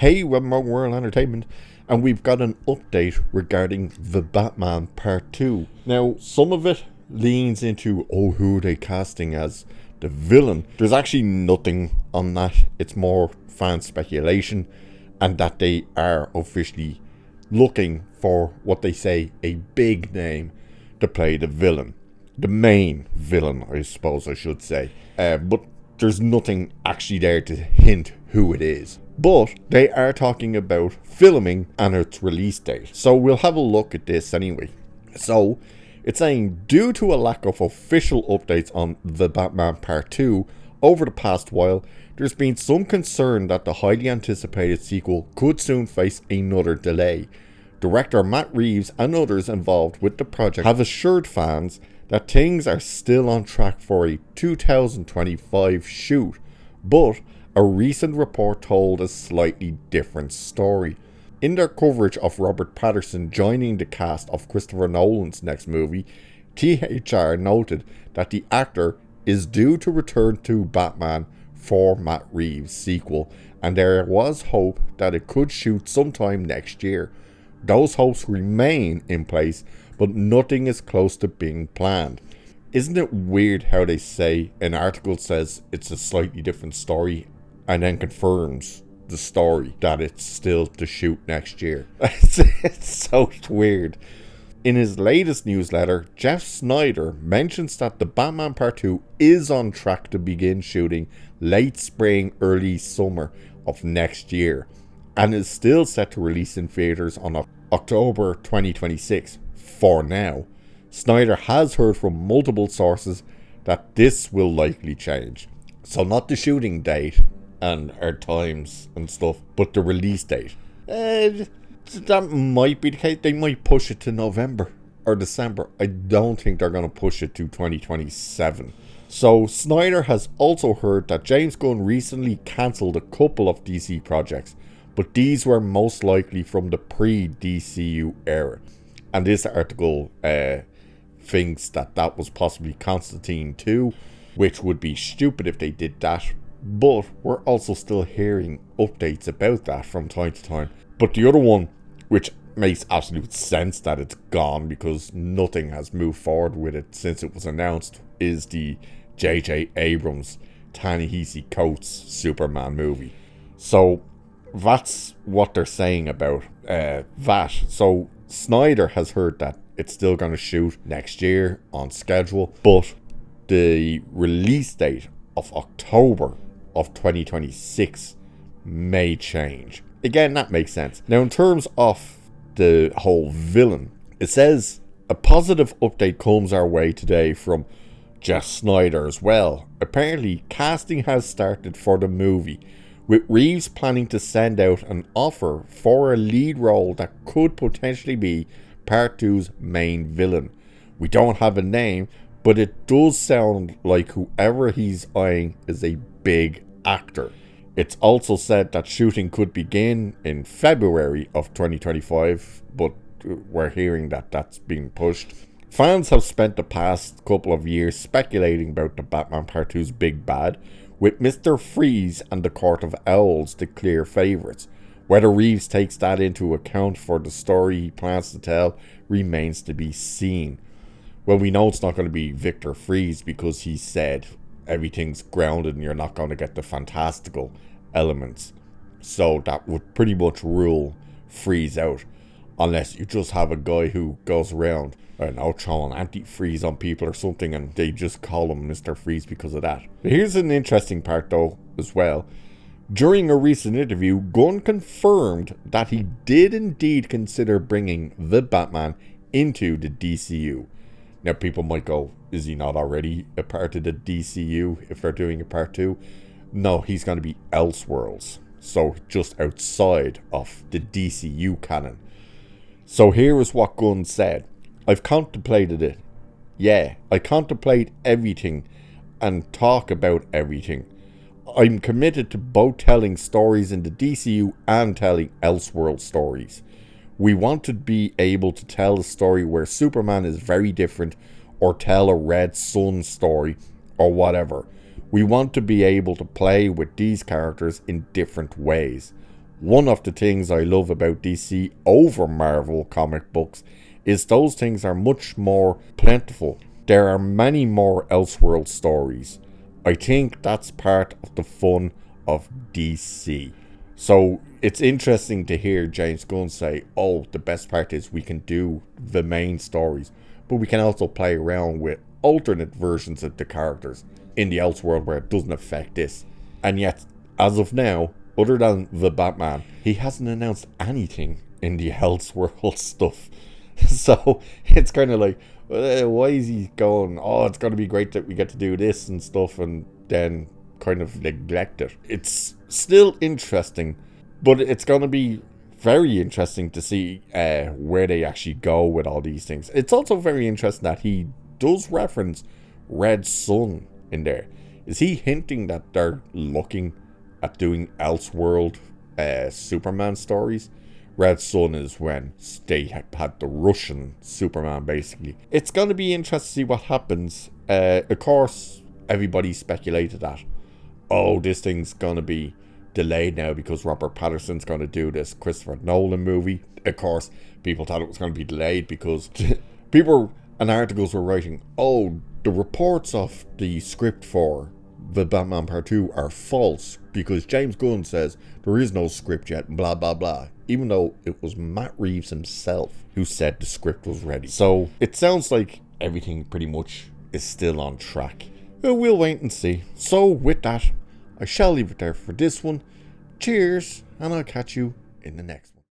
Hey, Webmo World Entertainment, and we've got an update regarding The Batman Part 2. Now, some of it leans into, who are they casting as the villain? There's actually nothing on that. It's more fan speculation, and that they are officially looking for what they say a big name to play the villain. The main villain, I suppose I should say. But there's nothing actually there to hint who it is. But they are talking about filming and its release date. So we'll have a look at this anyway. So it's saying, due to a lack of official updates on The Batman Part 2 over the past while, there's been some concern that the highly anticipated sequel could soon face another delay. Director Matt Reeves and others involved with the project have assured fans that things are still on track for a 2025 shoot, but a recent report told a slightly different story. In their coverage of Robert Pattinson joining the cast of Christopher Nolan's next movie, THR noted that the actor is due to return to Batman for Matt Reeves' sequel, and there was hope that it could shoot sometime next year. Those hopes remain in place, but nothing is close to being planned. Isn't it weird how they say an article says it's a slightly different story and then confirms the story that it's still to shoot next year? It's so weird. In his latest newsletter, Jeff Snyder mentions that the Batman Part 2 is on track to begin shooting late spring, early summer of next year, and is still set to release in theaters on October 2026 for now. Snyder has heard from multiple sources that this will likely change. So not the shooting date and our times and stuff, but the release date. That might be the case. They might push it to November or December. I don't think they're going to push it to 2027. So Snyder has also heard that James Gunn recently cancelled a couple of DC projects, but these were most likely from the pre-DCU era. And this article thinks that was possibly Constantine 2, which would be stupid if they did that. But we're also still hearing updates about that from time to time. But the other one, which makes absolute sense that it's gone because nothing has moved forward with it since it was announced, is the J.J. Abrams Ta-Nehisi Coates Superman movie. So that's what they're saying about that. So Snyder has heard that it's still going to shoot next year on schedule, but the release date of October of 2026 may change. Again, that makes sense. Now, in terms of the whole villain, it says a positive update comes our way today from Jeff Snyder as well. Apparently, casting has started for the movie, with Reeves planning to send out an offer for a lead role that could potentially be Part 2's main villain. We don't have a name, but it does sound like whoever he's eyeing is a big actor. It's also said that shooting could begin in February of 2025, but we're hearing that that's being pushed. Fans have spent the past couple of years speculating about the Batman Part 2's big bad, with Mr. Freeze and the Court of Owls the clear favourites. Whether Reeves takes that into account for the story he plans to tell remains to be seen. Well, we know it's not going to be Victor Freeze because he said everything's grounded and you're not going to get the fantastical elements. So that would pretty much rule Freeze out. Unless you just have a guy who goes around, I don't know, throwing antifreeze on people or something, and they just call him Mr. Freeze because of that. But here's an interesting part though as well. During a recent interview, Gunn confirmed that he did indeed consider bringing the Batman into the DCU. Now people might go, is he not already a part of the DCU if they're doing a part 2? No, he's going to be Elseworlds. So just outside of the DCU canon. So here is what Gunn said. I've contemplated it. Yeah, I contemplate everything and talk about everything. I'm committed to both telling stories in the DCU and telling Elseworld stories. We want to be able to tell a story where Superman is very different, or tell a Red Sun story, or whatever. We want to be able to play with these characters in different ways. One of the things I love about DC over Marvel comic books is those things are much more plentiful. There are many more Elseworld stories. I think that's part of the fun of DC. So it's interesting to hear James Gunn say, oh, the best part is we can do the main stories, but we can also play around with alternate versions of the characters in the Elseworld where it doesn't affect this. And yet, as of now, other than the Batman, he hasn't announced anything in the Elseworld stuff. So it's kind of like, why is he going, oh, it's going to be great that we get to do this and stuff, and then kind of neglect it. It's still interesting, but it's going to be very interesting to see where they actually go with all these things. It's also very interesting that he does reference Red Sun in there. Is he hinting that they're looking at doing Elseworld Superman stories? Red Sun is when they had the Russian Superman, basically. It's going to be interesting to see what happens. Of course, everybody speculated that, oh, this thing's going to be delayed now because Robert Pattinson's going to do this Christopher Nolan movie. Of course, people thought it was going to be delayed because people and articles were writing, oh, the reports of the script for The Batman Part 2 are false because James Gunn says there is no script yet, blah, blah, blah. Even though it was Matt Reeves himself who said the script was ready. So it sounds like everything pretty much is still on track. We'll wait and see. So with that, I shall leave it there for this one. Cheers, and I'll catch you in the next one.